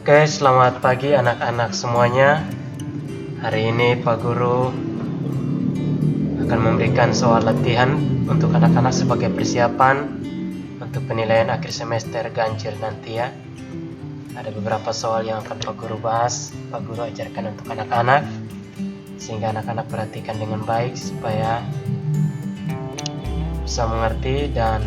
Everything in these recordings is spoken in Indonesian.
Oke, selamat pagi anak-anak semuanya. Hari ini Pak Guru akan memberikan soal latihan untuk anak-anak sebagai persiapan untuk penilaian akhir semester ganjil nanti ya. Ada beberapa soal yang akan Pak Guru bahas, Pak Guru ajarkan untuk anak-anak, sehingga anak-anak perhatikan dengan baik supaya bisa mengerti, dan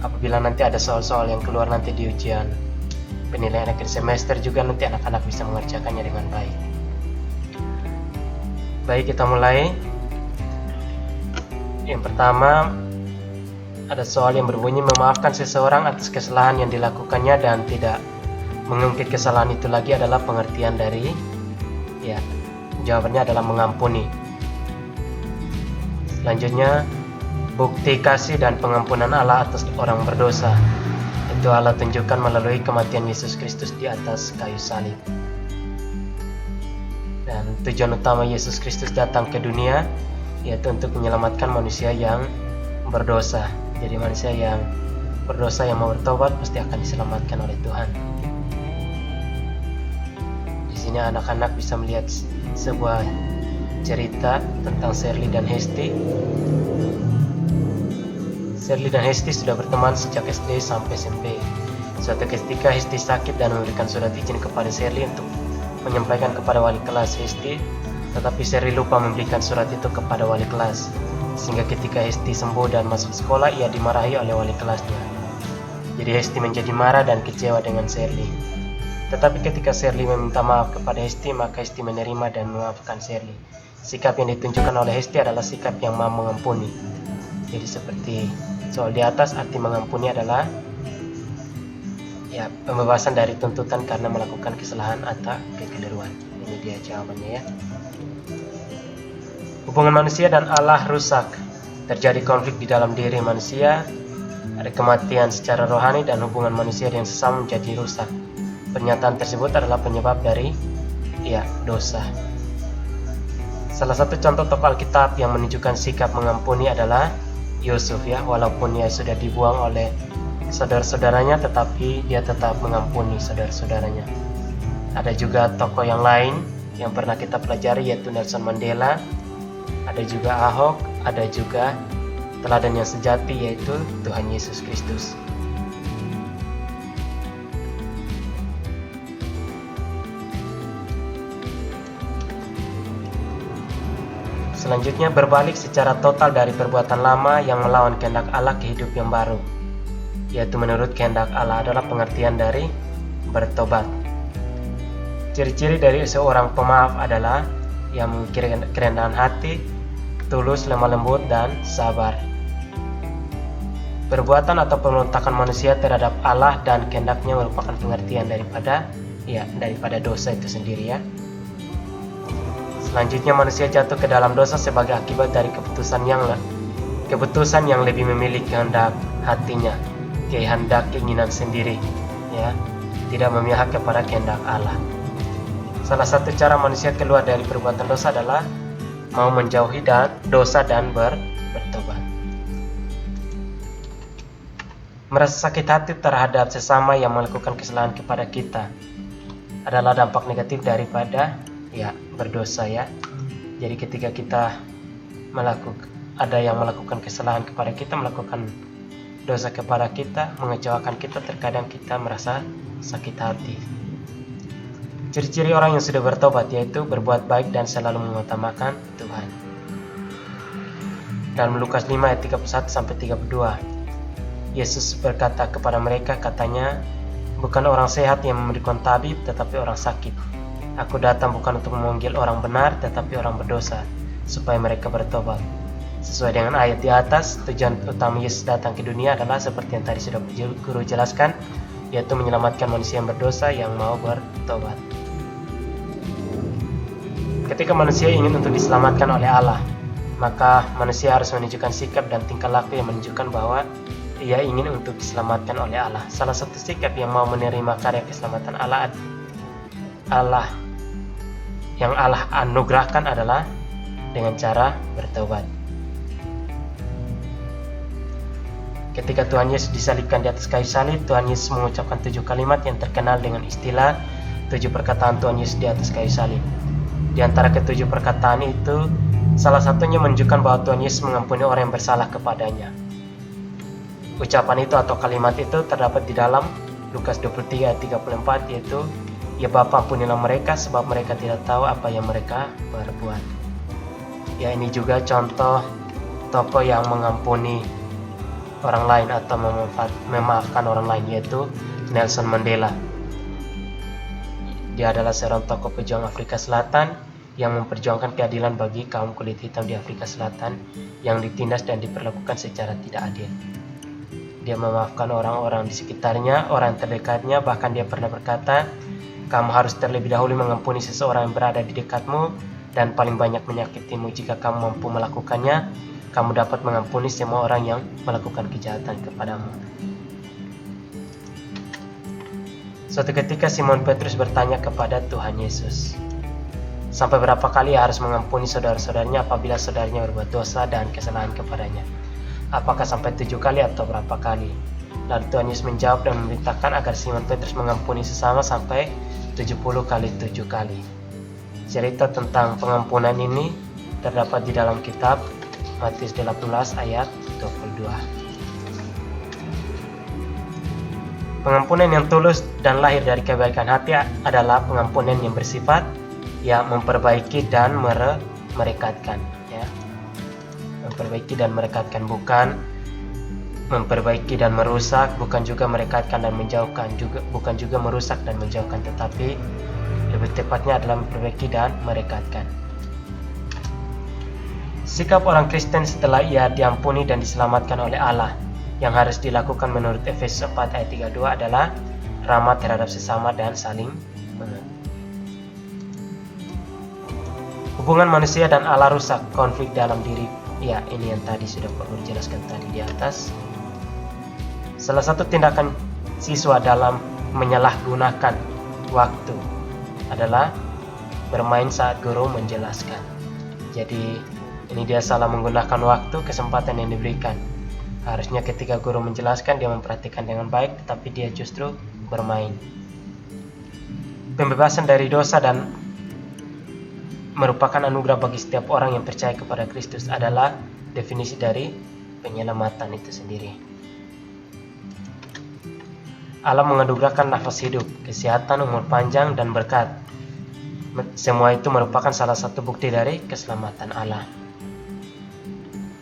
apabila nanti ada soal-soal yang keluar nanti di ujian penilaian akhir semester juga nanti anak-anak bisa mengerjakannya dengan baik. Baik, kita mulai. Yang pertama, ada soal yang berbunyi memaafkan seseorang atas kesalahan yang dilakukannya dan tidak mengungkit kesalahan itu lagi adalah pengertian dari jawabannya adalah mengampuni. Selanjutnya, bukti kasih dan pengampunan Allah atas orang berdosa itu Allah tunjukkan melalui kematian Yesus Kristus di atas kayu salib. Dan tujuan utama Yesus Kristus datang ke dunia yaitu untuk menyelamatkan manusia yang berdosa. Jadi manusia yang berdosa yang mau bertobat pasti akan diselamatkan oleh Tuhan. Di sini anak-anak bisa melihat sebuah cerita tentang Shirley dan Hesti. Shirley dan Hesti sudah berteman sejak SD sampai SMP. Suatu ketika Hesti sakit dan memberikan surat izin kepada Shirley untuk menyampaikan kepada wali kelas Hesti, tetapi Shirley lupa memberikan surat itu kepada wali kelas, sehingga ketika Hesti sembuh dan masuk sekolah ia dimarahi oleh wali kelasnya. Jadi Hesti menjadi marah dan kecewa dengan Shirley. Tetapi ketika Shirley meminta maaf kepada Hesti, maka Hesti menerima dan memaafkan Shirley. Sikap yang ditunjukkan oleh Hesti adalah sikap yang mau mengampuni. Jadi seperti soal di atas, arti mengampuni adalah pembebasan dari tuntutan karena melakukan kesalahan atau kekeliruan. Ini dia jawabannya ya. Hubungan manusia dan Allah rusak. Terjadi konflik di dalam diri manusia. Ada kematian secara rohani dan hubungan manusia yang sesama menjadi rusak. Pernyataan tersebut adalah penyebab dari dosa. Salah satu contoh tokoh Alkitab yang menunjukkan sikap mengampuni adalah Yusuf ya. Walaupun ia sudah dibuang oleh saudara-saudaranya, tetapi dia tetap mengampuni saudara-saudaranya. Ada juga tokoh yang lain yang pernah kita pelajari yaitu Nelson Mandela. Ada juga Ahok, ada juga teladan yang sejati yaitu Tuhan Yesus Kristus. Selanjutnya, berbalik secara total dari perbuatan lama yang melawan kehendak Allah ke hidup yang baru, yaitu menurut kehendak Allah adalah pengertian dari bertobat. Ciri-ciri dari seorang pemaaf adalah yang memiliki kerendahan hati, tulus, lemah lembut, dan sabar. Perbuatan atau pemberontakan manusia terhadap Allah dan kehendaknya merupakan pengertian daripada dosa itu sendiri ya. Selanjutnya, manusia jatuh ke dalam dosa sebagai akibat dari keputusan yang lebih memilih kehendak hatinya, kehendak keinginan sendiri ya, tidak memihak kepada kehendak Allah. Salah satu cara manusia keluar dari perbuatan dosa adalah mau menjauhi dosa dan bertobat. Merasa sakit hati terhadap sesama yang melakukan kesalahan kepada kita adalah dampak negatif daripada berdosa ya. Jadi ketika kita ada yang melakukan kesalahan kepada kita, melakukan dosa kepada kita, mengecewakan kita, terkadang kita merasa sakit hati. Ciri-ciri orang yang sudah bertobat yaitu berbuat baik dan selalu mengutamakan Tuhan. Dalam Lukas 5 ayat 31-32, Yesus berkata kepada mereka, katanya, bukan orang sehat yang memberikan tabib, tetapi orang sakit. Aku datang bukan untuk memanggil orang benar, tetapi orang berdosa, supaya mereka bertobat. Sesuai dengan ayat di atas, tujuan utama Yesus datang ke dunia adalah seperti yang tadi sudah Guru jelaskan, yaitu menyelamatkan manusia yang berdosa yang mau bertobat. Ketika manusia ingin untuk diselamatkan oleh Allah, maka manusia harus menunjukkan sikap dan tingkah laku yang menunjukkan bahwa ia ingin untuk diselamatkan oleh Allah. Salah satu sikap yang mau menerima karya keselamatan Allah yang Allah anugerahkan adalah dengan cara bertobat. Ketika Tuhan Yesus disalibkan di atas kayu salib, Tuhan Yesus mengucapkan 7 kalimat yang terkenal dengan istilah 7 perkataan Tuhan Yesus di atas kayu salib. Di antara ke-7 perkataan itu, salah satunya menunjukkan bahwa Tuhan Yesus mengampuni orang yang bersalah kepadanya. Ucapan itu atau kalimat itu terdapat di dalam Lukas 23 ayat 34, yaitu, "Ya Bapa, ampunilah mereka sebab mereka tidak tahu apa yang mereka berbuat." Ya, ini juga contoh tokoh yang mengampuni orang lain atau memaafkan orang lain, yaitu Nelson Mandela. Dia adalah seorang tokoh pejuang Afrika Selatan yang memperjuangkan keadilan bagi kaum kulit hitam di Afrika Selatan yang ditindas dan diperlakukan secara tidak adil. Dia memaafkan orang-orang di sekitarnya, orang terdekatnya, bahkan dia pernah berkata, "Kamu harus terlebih dahulu mengampuni seseorang yang berada di dekatmu dan paling banyak menyakitimu. Jika kamu mampu melakukannya, kamu dapat mengampuni semua orang yang melakukan kejahatan kepadamu." Suatu ketika Simon Petrus bertanya kepada Tuhan Yesus, sampai berapa kali ia harus mengampuni saudara-saudaranya apabila saudaranya berbuat dosa dan kesalahan kepadanya? Apakah sampai 7 kali atau berapa kali? Lalu Tuhan Yesus menjawab dan memerintahkan agar Simon Petrus mengampuni sesama sampai 70 kali 7 kali. Cerita tentang pengampunan ini terdapat di dalam kitab Matius 18 ayat 22. Pengampunan yang tulus dan lahir dari kebaikan hati adalah pengampunan yang bersifat memperbaiki dan merekatkan, ya. Memperbaiki dan merekatkan, bukan memperbaiki dan merusak, bukan juga merekatkan dan menjauhkan, bukan juga merusak dan menjauhkan, tetapi lebih tepatnya adalah memperbaiki dan merekatkan. Sikap orang Kristen setelah ia diampuni dan diselamatkan oleh Allah yang harus dilakukan menurut Efesus 4 ayat 32 adalah ramah terhadap sesama dan saling mengerti. Hubungan manusia dan Allah rusak, konflik dalam diri. Ya, ini yang tadi sudah perlu dijelaskan tadi di atas. Salah satu tindakan siswa dalam menyalahgunakan waktu adalah bermain saat guru menjelaskan. Jadi, ini dia salah menggunakan waktu, kesempatan yang diberikan. Harusnya ketika guru menjelaskan dia memperhatikan dengan baik, tetapi dia justru bermain. Pembebasan dari dosa dan merupakan anugerah bagi setiap orang yang percaya kepada Kristus adalah definisi dari penyelamatan itu sendiri. Allah menganugerahkan nafas hidup, kesehatan, umur panjang, dan berkat. Semua itu merupakan salah satu bukti dari keselamatan Allah.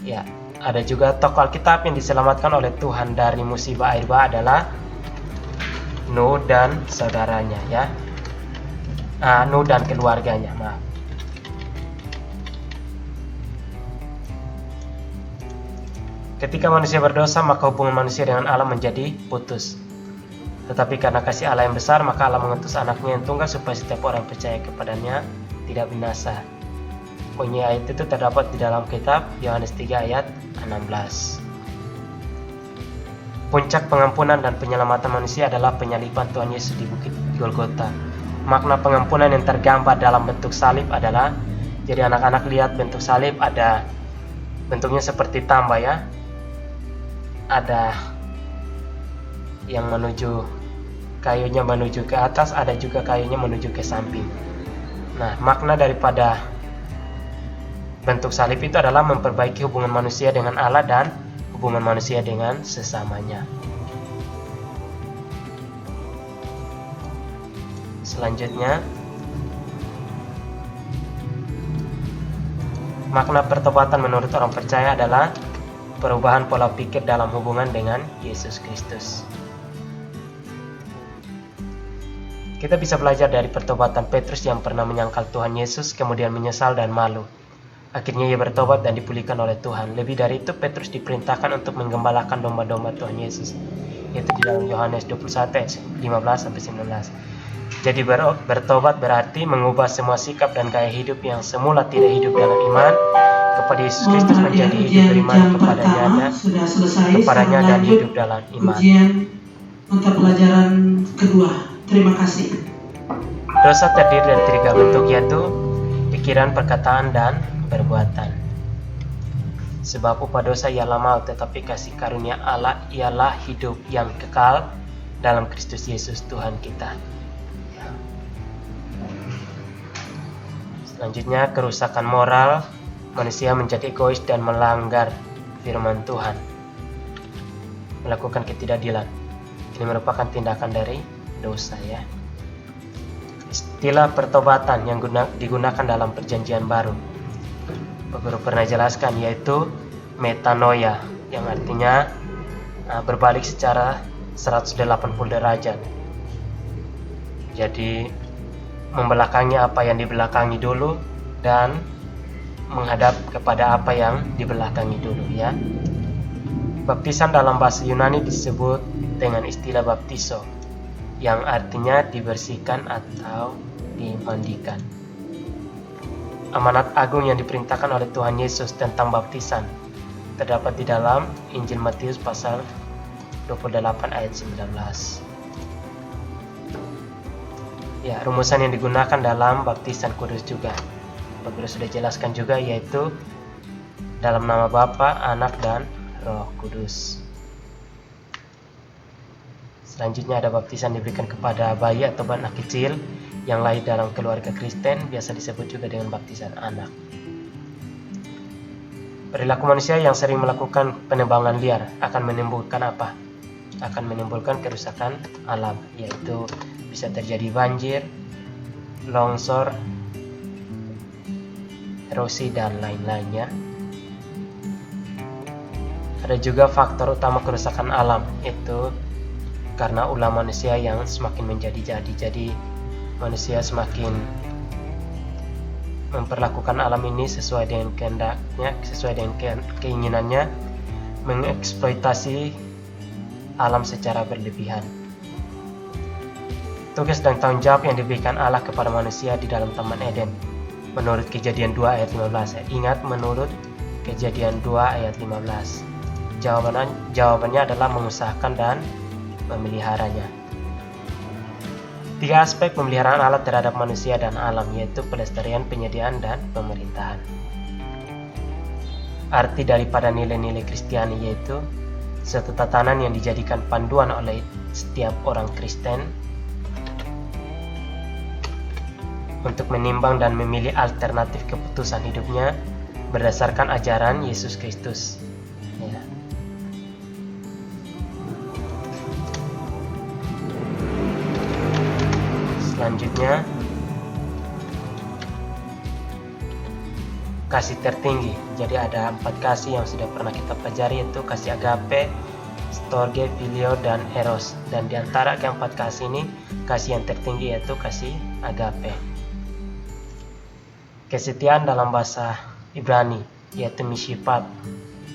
Ya, ada juga tokoh Alkitab yang diselamatkan oleh Tuhan dari musibah air bah adalah Nuh dan saudaranya, ya. Nuh dan keluarganya, maaf. Ketika manusia berdosa, maka hubungan manusia dengan Allah menjadi putus. Tetapi karena kasih Allah yang besar, maka Allah mengutus anaknya yang tunggal supaya setiap orang percaya kepadanya tidak binasa. Bunyi ayat itu terdapat di dalam kitab Yohanes 3 ayat 16. Puncak pengampunan dan penyelamatan manusia adalah penyaliban Tuhan Yesus di Bukit Golgota. Makna pengampunan yang tergambar dalam bentuk salib adalah, jadi anak-anak lihat bentuk salib ada bentuknya seperti tambah, ya. Ada yang kayunya menuju ke atas, ada juga kayunya menuju ke samping. Nah, makna daripada bentuk salib itu adalah memperbaiki hubungan manusia dengan Allah dan hubungan manusia dengan sesamanya. Selanjutnya, makna pertobatan menurut orang percaya adalah perubahan pola pikir dalam hubungan dengan Yesus Kristus. Kita bisa belajar dari pertobatan Petrus yang pernah menyangkal Tuhan Yesus, kemudian menyesal dan malu. Akhirnya ia bertobat dan dipulihkan oleh Tuhan. Lebih dari itu, Petrus diperintahkan untuk menggembalakan domba-domba Tuhan Yesus, yaitu di dalam Yohanes 21 ayat 15-19. Jadi bertobat berarti mengubah semua sikap dan gaya hidup yang semula tidak hidup dalam iman kepada Yesus Kristus menjadi hidup beriman kepadanya dan hidup dalam iman. Ujian mata pelajaran kedua. Terima kasih. Dosa terdiri dari 3 bentuk, yaitu pikiran, perkataan, dan perbuatan. Sebab upah dosa ialah maut, tetapi kasih karunia Allah ialah hidup yang kekal dalam Kristus Yesus Tuhan kita. Selanjutnya, kerusakan moral. Manusia menjadi egois dan melanggar firman Tuhan, melakukan ketidakadilan. Ini merupakan tindakan dari dosa, ya. Istilah pertobatan yang digunakan dalam perjanjian baru, Pak Guru pernah jelaskan, yaitu metanoia, yang artinya berbalik secara 180 derajat. Jadi membelakangi apa yang dibelakangi dulu dan menghadap kepada apa yang dibelakangi dulu, ya. Baptisan dalam bahasa Yunani disebut dengan istilah baptiso, yang artinya dibersihkan atau dimandikan. Amanat agung yang diperintahkan oleh Tuhan Yesus tentang baptisan terdapat di dalam Injil Matius pasal 28 ayat 19. Ya, rumusan yang digunakan dalam baptisan kudus juga Pak Guru sudah jelaskan juga, yaitu dalam nama Bapa, Anak, dan Roh Kudus. Selanjutnya ada baptisan diberikan kepada bayi atau anak kecil yang lahir dalam keluarga Kristen, biasa disebut juga dengan baptisan anak. Perilaku manusia yang sering melakukan penebangan liar akan menimbulkan apa? Akan menimbulkan kerusakan alam, yaitu bisa terjadi banjir, longsor, erosi, dan lain-lainnya. Ada juga faktor utama kerusakan alam, itu karena ulah manusia yang semakin menjadi-jadi. Jadi manusia semakin memperlakukan alam ini sesuai dengan kehendaknya, sesuai dengan keinginannya, mengeksploitasi alam secara berlebihan. Tugas dan tanggung jawab yang diberikan Allah kepada manusia di dalam Taman Eden menurut Kejadian 2 ayat 15. Ingat, menurut Kejadian 2 ayat 15. Jawabannya adalah mengusahakan dan memeliharanya. 3 aspek pemeliharaan Allah terhadap manusia dan alam, yaitu pelestarian, penyediaan, dan pemerintahan. Arti daripada nilai-nilai Kristiani yaitu suatu tatanan yang dijadikan panduan oleh setiap orang Kristen untuk menimbang dan memilih alternatif keputusan hidupnya berdasarkan ajaran Yesus Kristus. Ya. Selanjutnya, kasih tertinggi. Jadi ada 4 kasih yang sudah pernah kita pelajari, yaitu kasih agape, storge, filio, dan eros. Dan di antara keempat kasih ini, kasih yang tertinggi yaitu kasih agape. Kesetiaan dalam bahasa Ibrani yaitu mishipat,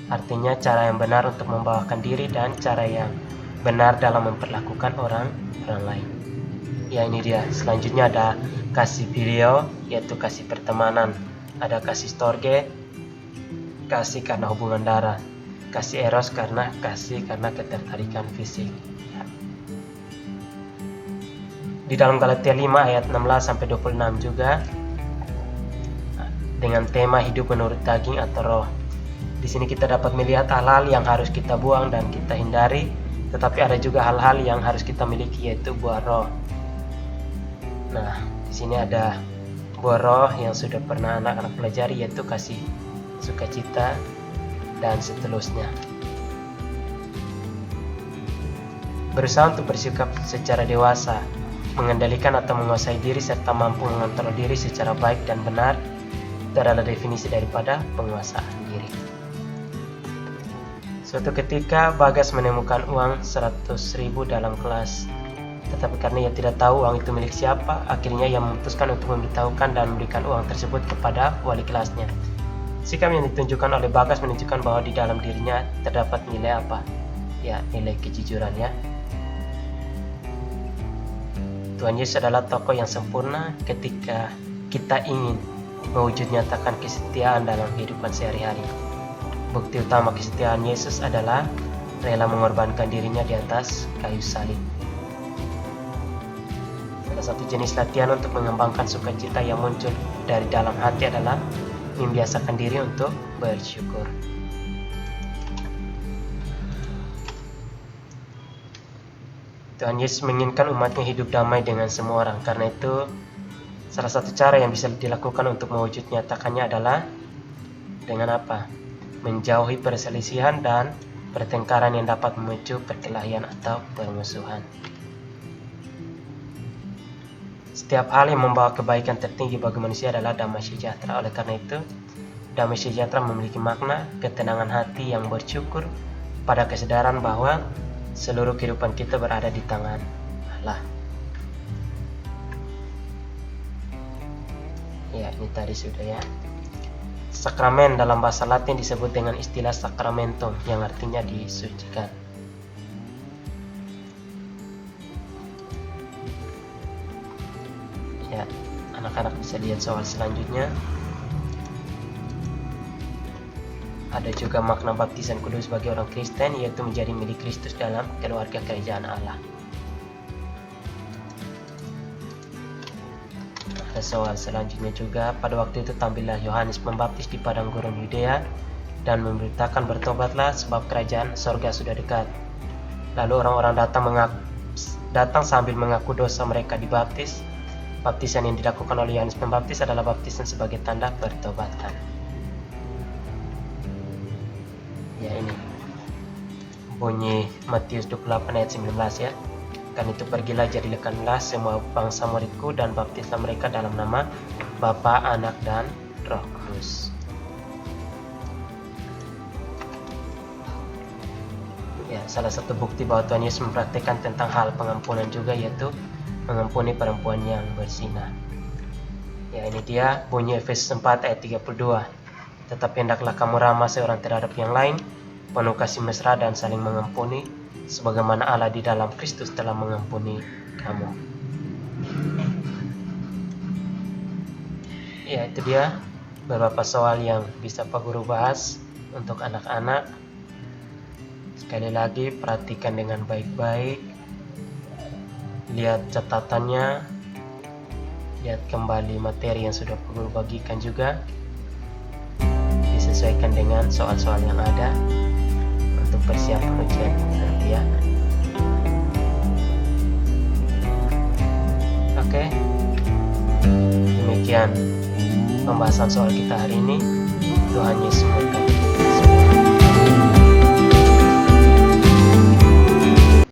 artinya cara yang benar untuk membawakan diri dan cara yang benar dalam memperlakukan orang lain. Ya, ini dia. Selanjutnya ada kasih filio yaitu kasih pertemanan. Ada kasih storge, kasih karena hubungan darah. Kasih eros karena ketertarikan fisik. Di dalam Galatia 5 ayat 16-26 juga dengan tema hidup menurut daging atau roh. Di sini kita dapat melihat hal-hal yang harus kita buang dan kita hindari, tetapi ada juga hal-hal yang harus kita miliki, yaitu buah roh. Nah, di sini ada buah roh yang sudah pernah anak-anak pelajari, yaitu kasih, sukacita, dan seterusnya. Berusaha untuk bersikap secara dewasa, mengendalikan atau menguasai diri, serta mampu mengontrol diri secara baik dan benar. Itu adalah definisi daripada penguasaan diri. Suatu ketika Bagas menemukan uang 100.000 dalam kelas. Tetapi karena ia tidak tahu uang itu milik siapa, akhirnya ia memutuskan untuk memberitahukan dan memberikan uang tersebut kepada wali kelasnya. Sikap yang ditunjukkan oleh Bagas menunjukkan bahwa di dalam dirinya terdapat nilai apa? Ya, nilai kejujuran, ya. Tuhan Yesus adalah tokoh yang sempurna ketika kita ingin mewujud nyatakan kesetiaan dalam kehidupan sehari-hari. Bukti utama kesetiaan Yesus adalah rela mengorbankan dirinya di atas kayu salib. Salah satu jenis latihan untuk mengembangkan sukacita yang muncul dari dalam hati adalah membiasakan diri untuk bersyukur. Tuhan Yesus menginginkan umatnya hidup damai dengan semua orang. Karena itu salah satu cara yang bisa dilakukan untuk mewujud nyatakannya adalah dengan apa? Menjauhi perselisihan dan pertengkaran yang dapat memicu perkelahian atau permusuhan. Setiap hal yang membawa kebaikan tertinggi bagi manusia adalah damai sejahtera. Oleh karena itu, damai sejahtera memiliki makna ketenangan hati yang bersyukur pada kesadaran bahwa seluruh kehidupan kita berada di tangan Allah. Ya, ini tadi sudah ya. Sakramen dalam bahasa Latin disebut dengan istilah sacramentum yang artinya disucikan. Ya, anak-anak bisa lihat soal selanjutnya. Ada juga makna baptisan kudus bagi orang Kristen, yaitu menjadi milik Kristus dalam keluarga kerajaan Allah. Ada soal selanjutnya juga. Pada waktu itu tampillah Yohanes Pembaptis di padang gurun Yudea dan memberitakan, bertobatlah sebab kerajaan sorga sudah dekat. Lalu orang-orang datang sambil mengaku dosa mereka dibaptis. Baptisan yang dilakukan oleh Yohanes Pembaptis adalah baptisan sebagai tanda pertobatan. Ya, ini bunyi Matius 28 ayat 19 ya. Kan itu, pergilah jadikanlah semua bangsa muridku dan baptislah mereka dalam nama Bapa, Anak, dan Roh Kudus. Ya, salah satu bukti bahwa Tuhan Yesus mempraktikkan tentang hal pengampunan juga, yaitu mengampuni perempuan yang berzina. Ya, ini dia bunyi Efesus 4 ayat 32. Tetapi hendaklah kamu ramah seorang terhadap yang lain, penuh kasih mesra dan saling mengampuni, sebagaimana Allah di dalam Kristus telah mengampuni kamu. Ya, itu dia beberapa soal yang bisa Pak Guru bahas untuk anak-anak. Sekali lagi, perhatikan dengan baik-baik, lihat catatannya, lihat kembali materi yang sudah Pak Guru bagikan juga, disesuaikan dengan soal-soal yang ada untuk persiapan ujian nanti ya. Oke, demikian pembahasan soal kita hari ini. Tuhan Yesus memberkati.